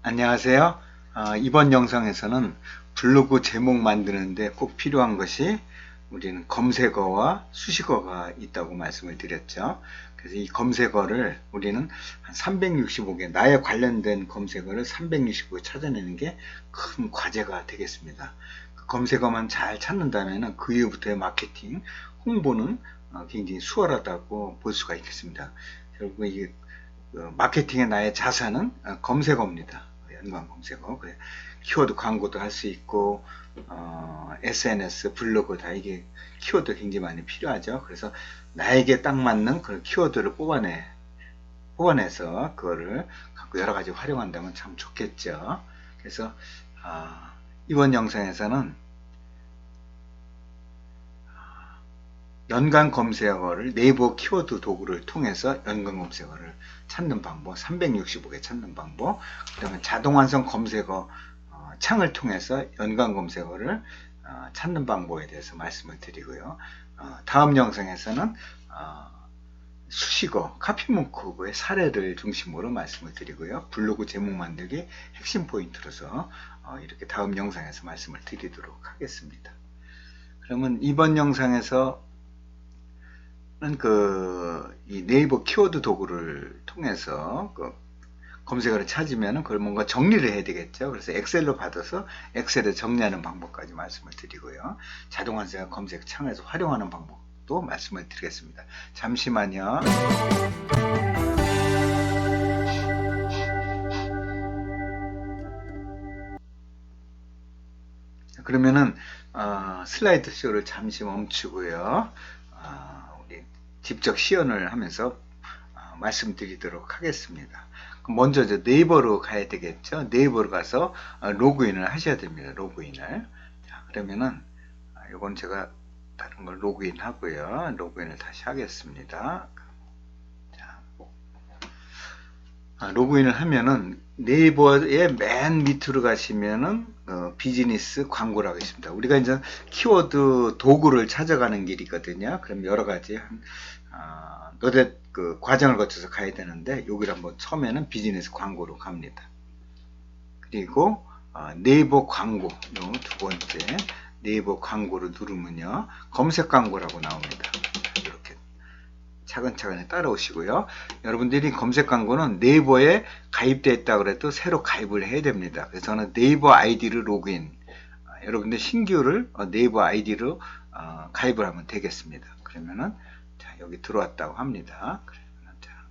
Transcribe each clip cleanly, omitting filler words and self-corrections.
안녕하세요. 이번 영상에서는 블로그 제목 만드는데 꼭 필요한 것이 우리는 검색어와 수식어가 있다고 말씀을 드렸죠. 그래서 이 검색어를 우리는 한 365개, 나에 관련된 검색어를 365개 찾아내는 게 큰 과제가 되겠습니다. 그 검색어만 잘 찾는다면 그 이후부터의 마케팅, 홍보는 굉장히 수월하다고 볼 수가 있겠습니다. 결국 이 마케팅의 나의 자산은 검색어입니다. 연관 검색어. 그래. 키워드 광고도 할 수 있고, SNS, 블로그 다 이게 키워드 굉장히 많이 필요하죠. 그래서 나에게 딱 맞는 그런 키워드를 뽑아내서 그거를 갖고 여러 가지 활용한다면 참 좋겠죠. 그래서, 이번 영상에서는 연관 검색어를 네이버 키워드 도구를 통해서 연관 검색어를 찾는 방법, 365개 찾는 방법, 그 다음에 자동완성 검색어 창을 통해서 연관 검색어를 찾는 방법에 대해서 말씀을 드리고요. 다음 영상에서는 수식어, 카피문구의 사례를 중심으로 말씀을 드리고요. 블로그 제목 만들기 핵심 포인트로서 이렇게 다음 영상에서 말씀을 드리도록 하겠습니다. 그러면 이번 영상에서 이 네이버 키워드 도구를 통해서 검색어를 찾으면 그걸 뭔가 정리를 해야 되겠죠. 그래서 엑셀로 받아서 엑셀에 정리하는 방법까지 말씀을 드리고요. 자동환생 검색 창에서 활용하는 방법도 말씀을 드리겠습니다. 잠시만요. 그러면은 슬라이드 쇼를 잠시 멈추고요. 우리 직접 시연을 하면서 말씀드리도록 하겠습니다. 먼저 네이버로 가야 되겠죠. 네이버로 가서 로그인을 하셔야 됩니다. 로그인을. 자, 그러면은 이건 제가 다른 걸 로그인 하고요. 로그인을 다시 하겠습니다. 자, 로그인을 하면은 네이버의 맨 밑으로 가시면은 비즈니스 광고라고 있습니다. 우리가 이제 키워드 도구를 찾아가는 길이거든요. 그럼 여러 가지 그 과정을 거쳐서 가야 되는데 여기를 한번 처음에는 비즈니스 광고로 갑니다. 그리고 네이버 광고, 요 두 번째 네이버 광고를 누르면요 검색 광고라고 나옵니다. 이렇게 차근차근 따라오시고요. 여러분들이 검색 광고는 네이버에 가입되어 있다 그래도 새로 가입을 해야 됩니다. 그래서 저는 네이버 아이디를 로그인, 여러분들 신규를 네이버 아이디로 가입을 하면 되겠습니다. 그러면은 자, 여기 들어왔다고 합니다.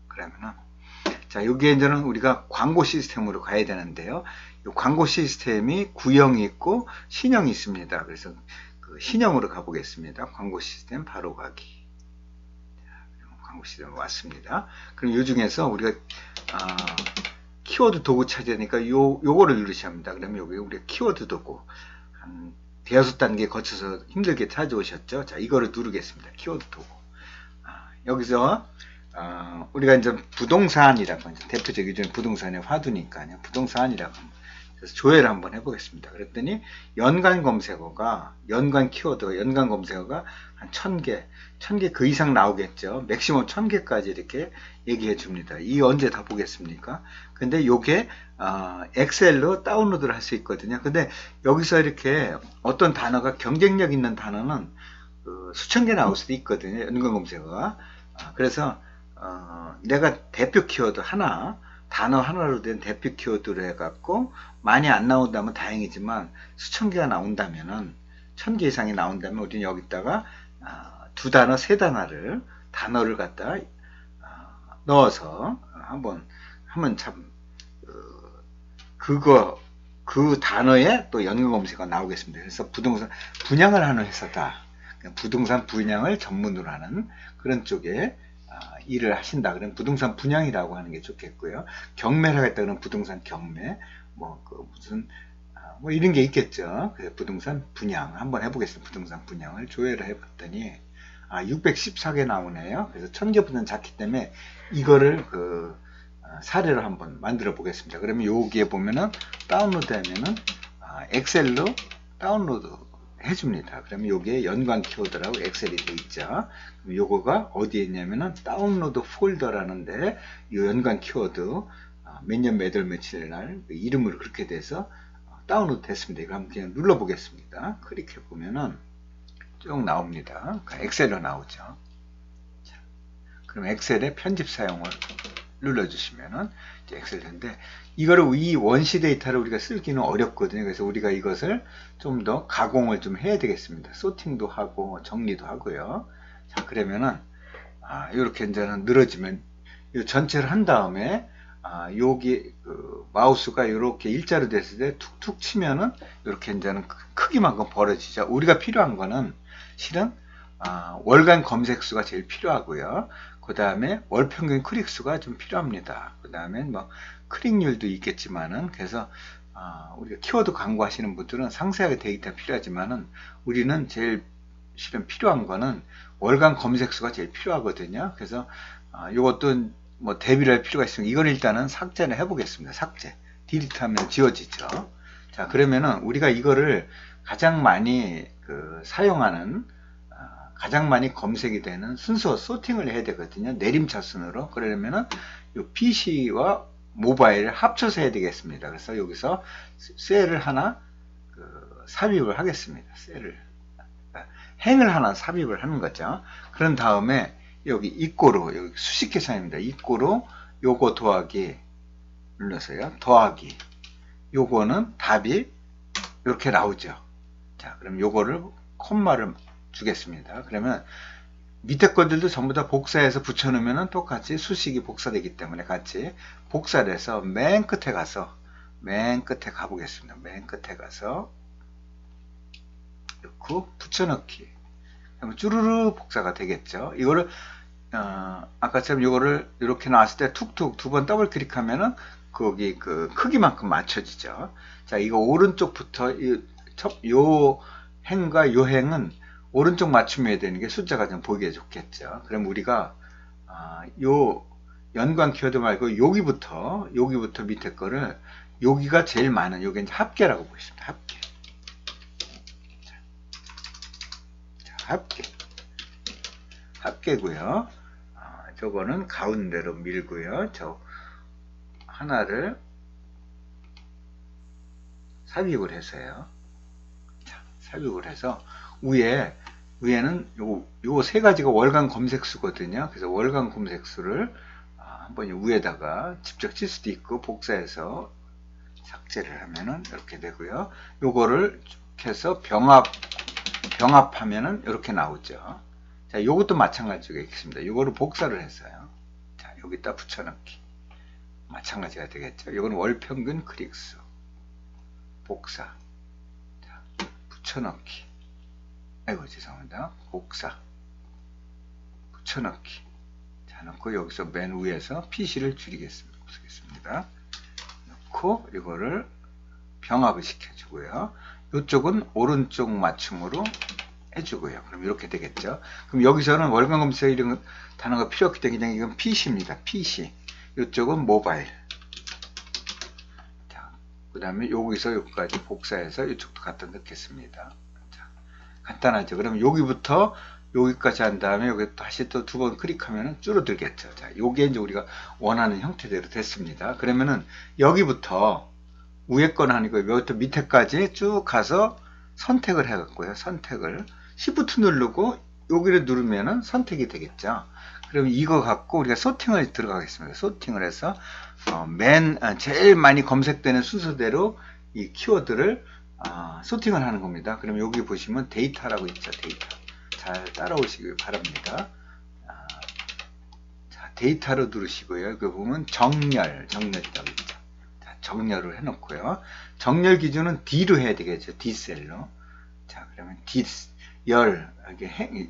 그러면은 자, 여기에 이제는 우리가 광고 시스템으로 가야 되는데요. 이 광고 시스템이 구형이 있고 신형이 있습니다. 그래서 그 신형으로 가보겠습니다. 광고 시스템 바로 가기. 광고 시스템 왔습니다. 그럼 이 중에서 우리가 키워드 도구 찾아야 되니까 요거를 누르셔야 합니다. 그러면 여기 우리가 키워드 도구 한 대여섯 단계 거쳐서 힘들게 찾아오셨죠? 자, 이거를 누르겠습니다. 키워드 도구. 여기서 우리가 이제 부동산이라고 하죠. 대표적 요즘 부동산의 화두니까요. 부동산이라고 합니다. 그래서 조회를 한번 해보겠습니다. 그랬더니 연관 검색어가, 연관 키워드가, 연관 검색어가 한 1000개 그 이상 나오겠죠. 맥시멈 1000개까지 이렇게 얘기해 줍니다. 이 언제 다 보겠습니까? 근데 요게 엑셀로 다운로드를 할 수 있거든요. 근데 여기서 이렇게 어떤 단어가 경쟁력 있는 단어는 수천 개 나올 수도 있거든요. 연관 검색어가. 그래서 내가 대표 키워드 하나, 단어 하나로 된 대표 키워드로 해갖고 많이 안 나온다면 다행이지만 수천 개가 나온다면은 1000개 이상이 나온다면 우리는 여기다가 두 단어, 세 단어를 갖다 넣어서 한번 하면 참 그 단어에 또 연관 검색어가 나오겠습니다. 그래서 부동산 분양을 하는 회사다. 부동산 분양을 전문으로 하는 그런 쪽에 일을 하신다. 그러면 부동산 분양이라고 하는 게 좋겠고요. 경매를 하겠다 그러면 부동산 경매, 뭐 이런 게 있겠죠. 그래서 부동산 분양 한번 해보겠습니다. 부동산 분양을 조회를 해봤더니 614개 나오네요. 그래서 1000개보다는 작기 때문에 이거를 사례로 한번 만들어 보겠습니다. 그러면 여기에 보면은 다운로드 하면은 엑셀로 다운로드 해줍니다. 그러면 여기에 연관 키워드라고 엑셀이 되어 있죠. 요거가 어디에 있냐면은 다운로드 폴더라는데 이 연관 키워드 몇 년 몇 월 며칠 날 이름으로 그렇게 돼서 다운로드 됐습니다. 이거 한번 그냥 눌러 보겠습니다. 클릭해 보면은 쭉 나옵니다. 엑셀로 나오죠. 자, 그럼 엑셀의 편집 사용을 눌러주시면은 엑셀인데, 이거를 이 원시 데이터를 우리가 쓰기는 어렵거든요. 그래서 우리가 이것을 좀 더 가공을 좀 해야 되겠습니다. 소팅도 하고 정리도 하고요. 자, 그러면은 이렇게 이제는 늘어지면 이 전체를 한 다음에 여기 마우스가 이렇게 일자로 됐을 때 툭툭 치면은 이렇게 이제는 크기만큼 벌어지죠. 우리가 필요한 거는 실은 월간 검색수가 제일 필요하고요. 그 다음에 월평균 클릭수가 좀 필요합니다. 그 다음에 뭐 클릭률도 있겠지만은, 그래서 우리가 키워드 광고 하시는 분들은 상세하게 데이터 필요하지만은, 우리는 제일 실은 필요한 거는 월간 검색수가 제일 필요하거든요. 그래서 이것도 뭐 대비를 할 필요가 있으면 이건 일단은 삭제를 해보겠습니다. 삭제. 디리트 하면 지워지죠. 자, 그러면은 우리가 이거를 가장 많이 사용하는, 가장 많이 검색이 되는 순서 소팅을 해야 되거든요. 내림차순으로. 그러려면은 이 PC와 모바일을 합쳐서 해야 되겠습니다. 그래서 여기서 셀을 하나 삽입을 하겠습니다. 행을 하나 삽입을 하는 거죠. 그런 다음에 여기 이꼬로, 여기 수식 계산입니다. 이꼬로 요거 더하기 눌러서요. 더하기. 요거는 답이 이렇게 나오죠. 자, 그럼 요거를 콤마를 주겠습니다. 그러면 밑에 것들도 전부 다 복사해서 붙여놓으면 똑같이 수식이 복사되기 때문에 같이 복사를 해서 맨 끝에 가보겠습니다. 맨 끝에 가서 넣고 붙여넣기. 그러면 쭈루루 복사가 되겠죠. 이거를 아까처럼 이거를 이렇게 나왔을 때 툭툭 두 번 더블 클릭하면은 거기 크기만큼 맞춰지죠. 자, 이거 오른쪽부터 요 행과 요 행은 오른쪽 맞춤해야 되는 게 숫자가 좀 보기에 좋겠죠. 그럼 우리가 요 연관 키워드 말고 여기부터 밑에 거를, 여기가 제일 많은, 요게 이제 합계라고 보십니다. 합계. 자, 합계고요. 저거는 가운데로 밀고요. 저 하나를 삽입을 해서요. 자, 삽입을 해서 위에는 요 세 가지가 월간 검색수거든요. 그래서 월간 검색수를 한번 위에다가 직접 칠 수도 있고, 복사해서 삭제를 하면은 이렇게 되고요. 요거를 쭉 해서 병합하면은 이렇게 나오죠. 자, 요것도 마찬가지가 있습니다. 요거를 복사를 했어요. 자, 여기다 붙여넣기. 마찬가지가 되겠죠. 요거는 월평균 클릭수. 복사. 자, 붙여넣기. 아이고, 죄송합니다. 복사. 붙여넣기. 자, 넣고 여기서 맨 위에서 PC를 쓰겠습니다. 넣고 이거를 병합을 시켜주고요. 이쪽은 오른쪽 맞춤으로 해주고요. 그럼 이렇게 되겠죠. 그럼 여기서는 월간 검색 이런 단어가 필요 없기 때문에 그냥 이건 PC입니다. PC. 이쪽은 모바일. 자, 그 다음에 여기서 여기까지 복사해서 이쪽도 갖다 넣겠습니다. 자, 간단하죠. 그럼 여기부터 여기까지 한 다음에 여기 다시 또 두 번 클릭하면 줄어들겠죠. 자, 요게 이제 우리가 원하는 형태대로 됐습니다. 그러면은 여기부터 위에 건 아니고 여기부터 밑에까지 쭉 가서 선택을 해갖고요. 선택을 Shift 누르고 여기를 누르면은 선택이 되겠죠. 그럼 이거 갖고 우리가 소팅을 들어가겠습니다. 소팅을 해서 제일 많이 검색되는 순서대로 이 키워드를 소팅을 하는 겁니다. 그럼 여기 보시면 데이터라고 있죠. 데이터. 잘 따라오시길 바랍니다. 자, 데이터로 누르시고요. 여기 보면 정렬이라고 있죠. 자, 정렬을 해놓고요. 정렬 기준은 D로 해야 되겠죠. D 셀로. 자, 그러면 이게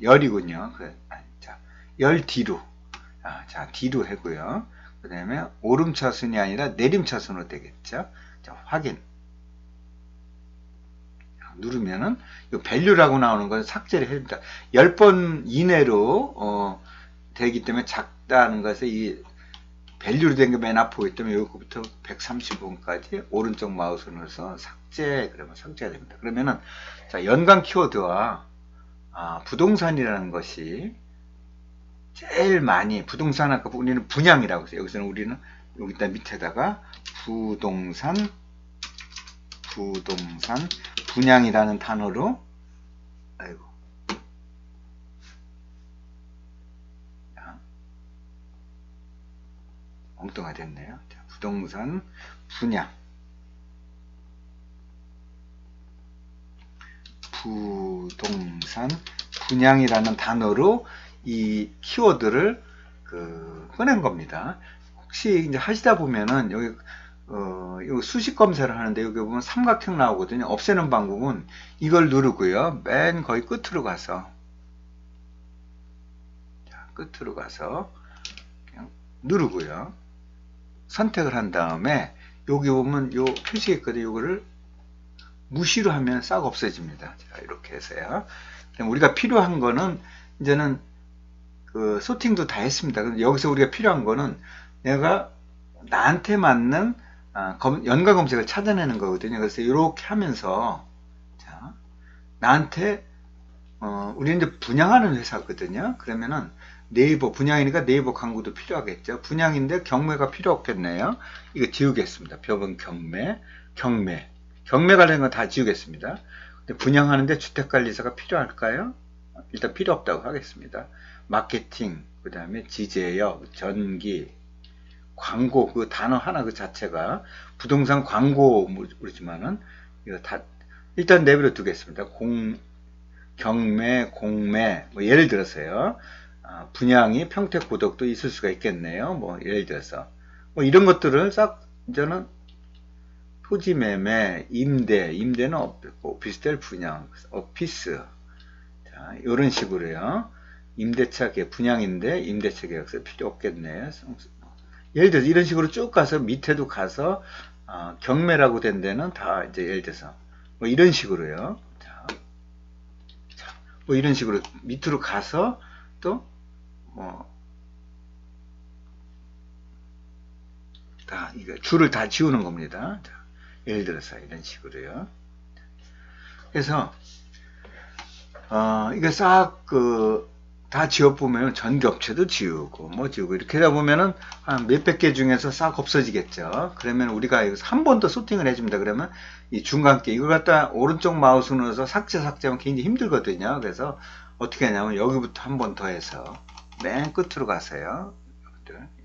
열이군요. 자, 열 D로. 자, D로 하고요. 그 다음에 오름차순이 아니라 내림차순으로 되겠죠. 자, 확인. 누르면은 이 밸류라고 나오는 건 삭제를 해줍니다. 10번 이내로 되기 때문에 작다는 것에 이 밸류로 된 게 맨 앞에 보기 때문에 여기부터 130번까지 오른쪽 마우스 눌러서 삭제, 그러면 삭제가 됩니다. 그러면은 자, 연관 키워드와 부동산이라는 것이 제일 많이, 부동산 아까 우리는 분양이라고 했어요. 여기서는 우리는 여기다 밑에다가 부동산 분양이라는 단어로, 아이고, 엉뚱하게 됐네요. 자, 부동산 분양이라는 단어로 이 키워드를 꺼낸 겁니다. 혹시 이제 하시다 보면은 여기 요 수식 검사를 하는데 여기 보면 삼각형 나오거든요. 없애는 방법은 이걸 누르고요. 맨 거의 끝으로 가서, 자, 끝으로 가서 그냥 누르고요. 선택을 한 다음에 여기 보면 요 표시가 있거든요. 요거를 무시로 하면 싹 없어집니다. 자, 이렇게 해서요. 우리가 필요한 거는 이제는 소팅도 다 했습니다. 근데 여기서 우리가 필요한 거는 내가 나한테 맞는 연관 검색을 찾아내는 거거든요. 그래서 이렇게 하면서, 자, 나한테 우리 이제 분양하는 회사거든요. 그러면은 네이버 분양이니까 네이버 광고도 필요하겠죠. 분양인데 경매가 필요 없겠네요. 이거 지우겠습니다. 법은 경매 관련된 건 다 지우겠습니다. 근데 분양하는데 주택관리사가 필요할까요? 일단 필요 없다고 하겠습니다. 마케팅, 그 다음에 지제역, 전기, 광고, 그 단어 하나 그 자체가 부동산 광고 그러지만은 이거 다 일단 내버려 두겠습니다. 경매, 공매, 뭐 예를 들어서요. 분양이 평택 고덕도 있을 수가 있겠네요. 뭐 예를 들어서 뭐 이런 것들을 싹 이제는 토지 매매, 임대는 오피스텔 분양, 오피스, 자, 이런 식으로요. 임대차 계약, 분양인데 임대차 계약서 필요 없겠네. 예를 들어서 이런 식으로 쭉 가서 밑에도 가서 경매라고 된 데는 다 이제 예를 들어서 뭐 이런 식으로요. 자, 뭐 이런 식으로 밑으로 가서 또 뭐 다 이거 줄을 다 지우는 겁니다. 자, 예를 들어서 이런 식으로요. 그래서 이거 싹 다 지워보면 전기업체도 지우고 뭐 지우고 이렇게 하다 보면은 한 몇백 개 중에서 싹 없어지겠죠. 그러면 우리가 여기서 한 번 더 소팅을 해줍니다. 그러면 이 중간께 이걸 갖다 오른쪽 마우스 눌러서 삭제하면 굉장히 힘들거든요. 그래서 어떻게 하냐면 여기부터 한 번 더 해서 맨 끝으로 가세요.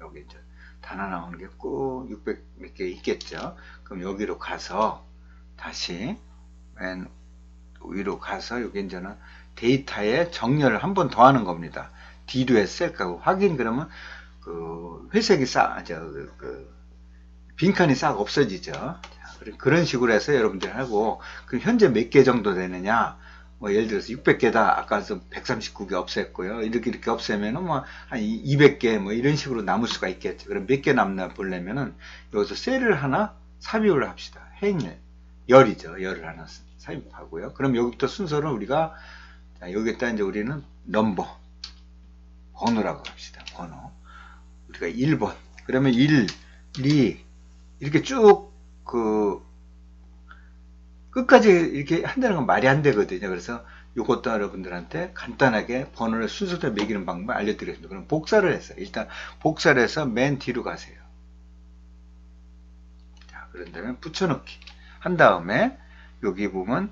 여기 이제 단어 나오는 게 꼭 600 몇 개 있겠죠. 그럼 여기로 가서 다시 맨 위로 가서 여기 이제는 데이터에 정렬을 한 번 더 하는 겁니다. D로 했을까 확인. 그러면 회색이 빈칸이 싹 없어지죠. 자, 그런 식으로 해서 여러분들 하고, 그럼 현재 몇 개 정도 되느냐? 뭐 예를 들어서 600개다. 아까 139개 없앴고요. 이렇게 없애면은 뭐 한 200개 뭐 이런 식으로 남을 수가 있겠죠. 그럼 몇 개 남나 보려면은 여기서 셀을 하나 삽입을 합시다. 열이죠. 열을 하나 삽입하고요. 그럼 여기부터 순서를 우리가 여기다 이제 우리는 번호라고 합시다. 번호. 우리가 1번. 그러면 1, 2 이렇게 쭉 끝까지 이렇게 한다는 건 말이 안 되거든요. 그래서 이것도 여러분들한테 간단하게 번호를 순서대로 매기는 방법을 알려드리겠습니다. 그럼 복사를 했어요. 일단 복사를 해서 맨 뒤로 가세요. 자, 그런 다음에 붙여넣기 한 다음에 여기 보면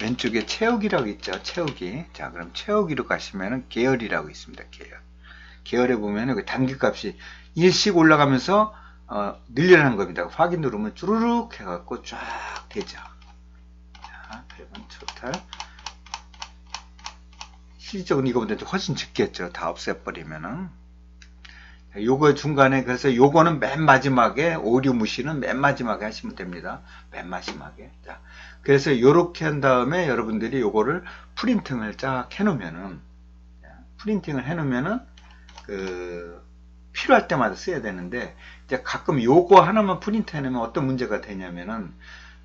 왼쪽에 채우기라고 있죠. 채우기. 자, 그럼 채우기로 가시면은 계열이라고 있습니다. 계열에 보면은 그 단기값이 1씩 올라가면서 늘려나는 겁니다. 확인 누르면 쭈루룩 해갖고 쫙 되죠. 자, 100원 토탈. 실질적으로 이거보다 훨씬 적겠죠. 다 없애버리면은. 요거 중간에, 그래서 요거는 맨 마지막에, 오류 무시는 맨 마지막에 하시면 됩니다. 맨 마지막에. 자, 그래서 요렇게 한 다음에 여러분들이 요거를 프린팅을 쫙 해놓으면은, 필요할 때마다 써야 되는데, 이제 가끔 요거 하나만 프린트 해놓으면 어떤 문제가 되냐면은,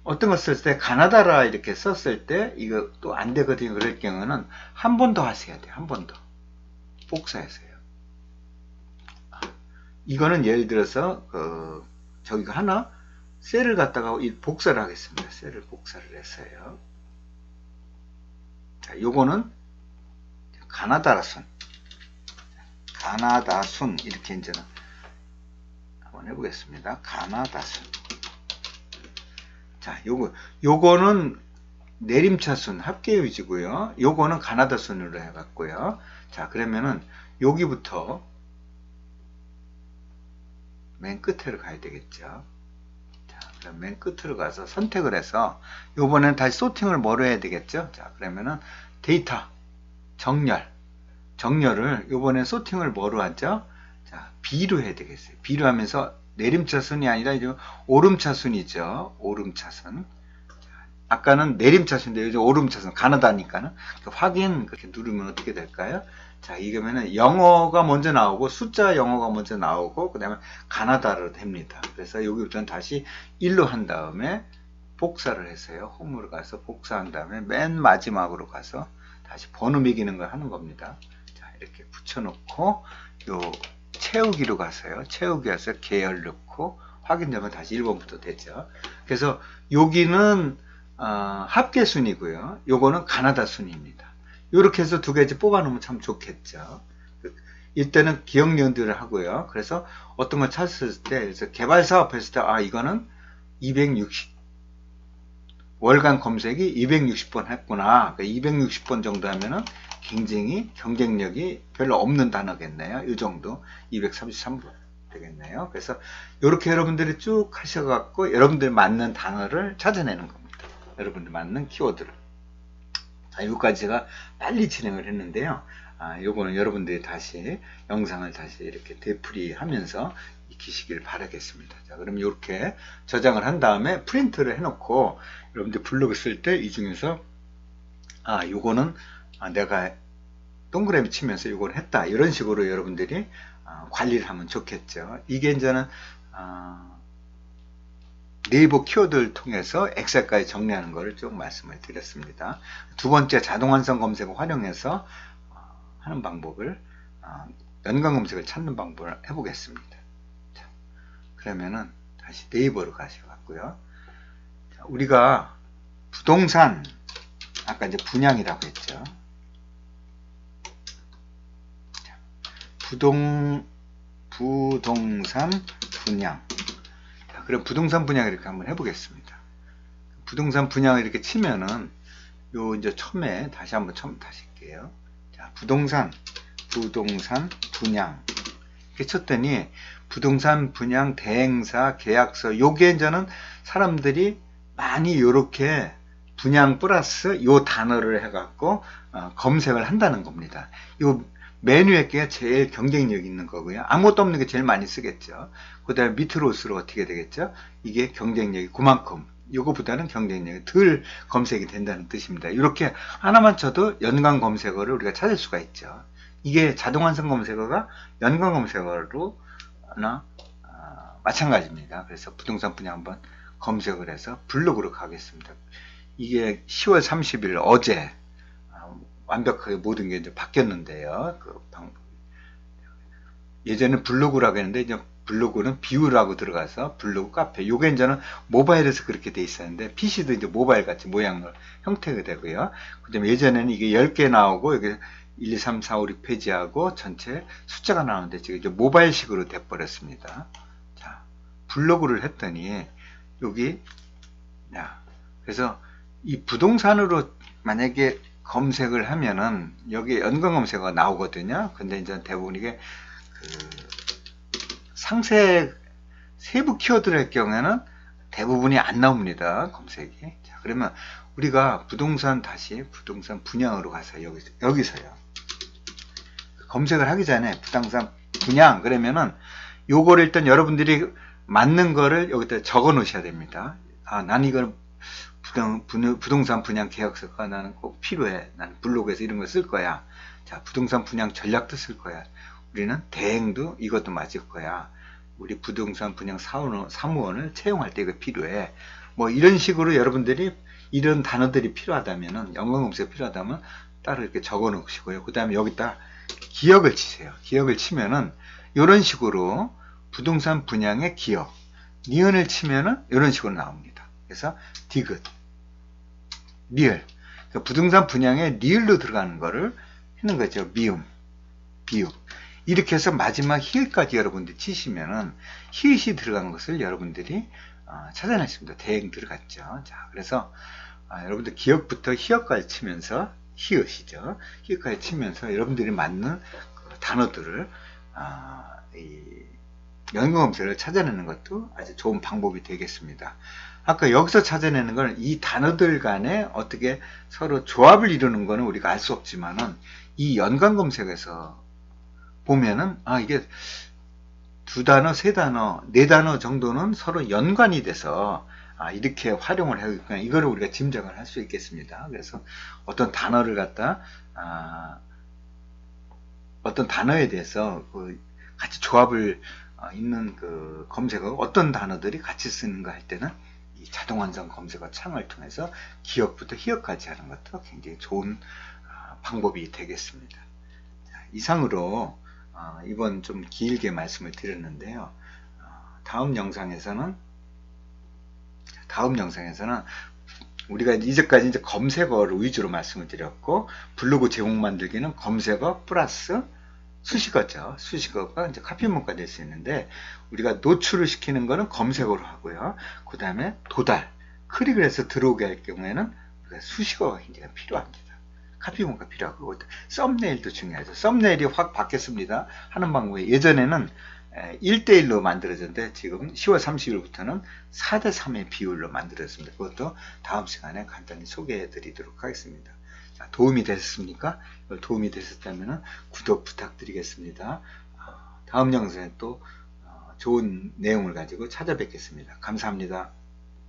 어떤 거 쓸 때, 가나다라 이렇게 썼을 때, 이거 또 안 되거든요. 그럴 경우는 한 번 더 하셔야 돼요. 한 번 더. 복사해서요. 이거는 예를 들어서 저기가 하나 셀을 갖다가 복사를 하겠습니다. 셀을 복사를 했어요. 자, 요거는 가나다순 이렇게 이제는 한번 해보겠습니다. 가나다순. 자, 요거는 내림차순 합계 위주고요. 요거는 가나다순으로 해갖고요. 자, 그러면은 여기부터 맨 끝으로 가야 되겠죠. 자, 그럼 맨 끝으로 가서 선택을 해서 요번에는 다시 소팅을 뭐로 해야 되겠죠. 자, 그러면은 데이터 정렬을 요번에 소팅을 뭐로 하죠? 자, B로 해야 되겠어요. B로 하면서 내림차순이 아니라 이제 오름차순이죠. 오름차순. 아까는 내림차순인데 요즘 오름차순 가나다니까는 확인 그렇게 누르면 어떻게 될까요? 자, 이거면은 영어가 먼저 나오고 숫자 영어가 먼저 나오고 그 다음에 가나다로 됩니다. 그래서 여기부터는 다시 1로 한 다음에 복사를 했어요. 홈으로 가서 복사한 다음에 맨 마지막으로 가서 다시 번호 매기는 걸 하는 겁니다. 자, 이렇게 붙여놓고 요 채우기로 가서요. 채우기 가서 계열 넣고 확인되면 다시 1번부터 되죠. 그래서 여기는 합계순이고요. 요거는 가나다 순입니다. 이렇게 해서 두 가지 뽑아놓으면 참 좋겠죠. 이때는 기억 연두를 하고요. 그래서 어떤 걸 찾았을 때, 그래서 개발 사업 했을 때, 이거는 260, 월간 검색이 260번 했구나. 260번 정도 하면은 굉장히 경쟁력이 별로 없는 단어겠네요. 이 정도. 233번 되겠네요. 그래서 이렇게 여러분들이 쭉 하셔갖고 여러분들 맞는 단어를 찾아내는 겁니다. 여러분들 맞는 키워드를. 자, 여기까지 제가 빨리 진행을 했는데요. 요거는 여러분들이 다시 영상을 다시 이렇게 되풀이 하면서 익히시길 바라겠습니다. 자, 그럼 이렇게 저장을 한 다음에 프린트를 해놓고 여러분들 블로그 쓸 때 이 중에서 요거는 내가 동그라미 치면서 이걸 했다. 이런 식으로 여러분들이 관리를 하면 좋겠죠. 이게 이제는 네이버 키워드를 통해서 엑셀까지 정리하는 것을 좀 말씀을 드렸습니다. 두 번째, 자동 완성 검색을 활용해서 하는 방법을, 연관 검색을 찾는 방법을 해보겠습니다. 자, 그러면은 다시 네이버로 가셔갖고요. 자, 우리가 부동산, 아까 이제 분양이라고 했죠. 자, 부동산 분양. 그럼 부동산 분양을 이렇게 한번 해보겠습니다. 부동산 분양을 이렇게 치면은 요 이제 처음에 다시 한번 다시 할게요. 자, 부동산 분양 이렇게 쳤더니 부동산 분양 대행사 계약서 요게 이제는 사람들이 많이 요렇게 분양 플러스 요 단어를 해갖고 검색을 한다는 겁니다. 요 메뉴에 게 제일 경쟁력 있는 거고요. 아무것도 없는 게 제일 많이 쓰겠죠. 그 다음에 밑으로 올수록 어떻게 되겠죠? 이게 경쟁력이 그만큼 요거보다는 경쟁력이 덜 검색이 된다는 뜻입니다. 이렇게 하나만 쳐도 연관 검색어를 우리가 찾을 수가 있죠. 이게 자동 완성 검색어가 연관 검색어로 마찬가지입니다. 그래서 부동산 분야 한번 검색을 해서 블로그로 가겠습니다. 이게 10월 30일 어제 완벽하게 모든 게 이제 바뀌었는데요. 예전에 블로그라고 했는데 이제 블로그는 비유라고 들어가서 블로그 카페. 요게 이제는 모바일에서 그렇게 돼 있었는데 PC도 이제 모바일 같이 모양을 형태가 되고요. 그다음에 예전에는 이게 10개 나오고 여기 1, 2, 3, 4, 5, 6페이지하고 전체 숫자가 나오는데 지금 이제 모바일식으로 돼 버렸습니다. 자, 블로그를 했더니 여기 그래서 이 부동산으로 만약에 검색을 하면은 여기 연관 검색어가 나오거든요. 근데 이제 대부분 이게 상세 세부 키워드를 할 경우에는 대부분이 안 나옵니다. 검색이. 자, 그러면 우리가 부동산 분양으로 가서 여기서요. 검색을 하기 전에 부동산 분양 그러면은 요거를 일단 여러분들이 맞는 거를 여기다 적어 놓으셔야 됩니다. 난 이걸 부동산 분양 계약서가 나는 꼭 필요해. 나는 블로그에서 이런 걸 쓸 거야. 자, 부동산 분양 전략도 쓸 거야. 우리는 대행도 이것도 맞을 거야. 우리 부동산 분양 사무원을 채용할 때 이거 필요해. 뭐 이런 식으로 여러분들이 이런 단어들이 필요하다면은 연관 검색 필요하다면 따로 이렇게 적어 놓으시고요. 그 다음에 여기다 기억을 치세요. 기억을 치면은 이런 식으로 부동산 분양의 기억 니은을 치면은 이런 식으로 나옵니다. 그래서 디귿 리을 그러니까 부동산 분양에 리을로 들어가는 거를 하는 거죠. 미음 비읍 이렇게 해서 마지막 히읗까지 여러분들이 치시면은 히읗이 들어간 것을 여러분들이 찾아냈습니다. 대행 들어갔죠. 자, 그래서 여러분들 기억부터 히읗까지 치면서 히읗이죠. 히읗까지 치면서 여러분들이 맞는 그 단어들을 이 연관검색을 찾아내는 것도 아주 좋은 방법이 되겠습니다. 아까 여기서 찾아내는 건 이 단어들 간에 어떻게 서로 조합을 이루는 거는 우리가 알 수 없지만은 이 연관검색에서 보면은 이게 두 단어, 세 단어, 네 단어 정도는 서로 연관이 돼서 이렇게 활용을 하니까 이거를 우리가 짐작을 할 수 있겠습니다. 그래서 어떤 단어를 갖다 어떤 단어에 대해서 같이 조합을 있는 그 검색어 어떤 단어들이 같이 쓰는가 할 때는 이 자동 완성 검색어 창을 통해서 기억부터 히읗까지 하는 것도 굉장히 좋은 방법이 되겠습니다. 자, 이상으로 이번 좀 길게 말씀을 드렸는데요. 다음 영상에서는 우리가 이제까지 이제 검색어를 위주로 말씀을 드렸고, 블로그 제목 만들기는 검색어 플러스 수식어죠. 수식어가 이제 카피문가 될 수 있는데, 우리가 노출을 시키는 거는 검색어로 하고요. 그 다음에 도달, 클릭을 해서 들어오게 할 경우에는 우리가 수식어가 굉장히 필요합니다. 카피문가 필요하고, 썸네일도 중요하죠. 썸네일이 확 바뀌었습니다. 하는 방법이 예전에는 1대1로 만들어졌는데 지금 10월 30일부터는 4대3의 비율로 만들어졌습니다. 그것도 다음 시간에 간단히 소개해 드리도록 하겠습니다. 자, 도움이 되셨습니까? 도움이 되셨다면 구독 부탁드리겠습니다. 다음 영상에 또 좋은 내용을 가지고 찾아뵙겠습니다. 감사합니다.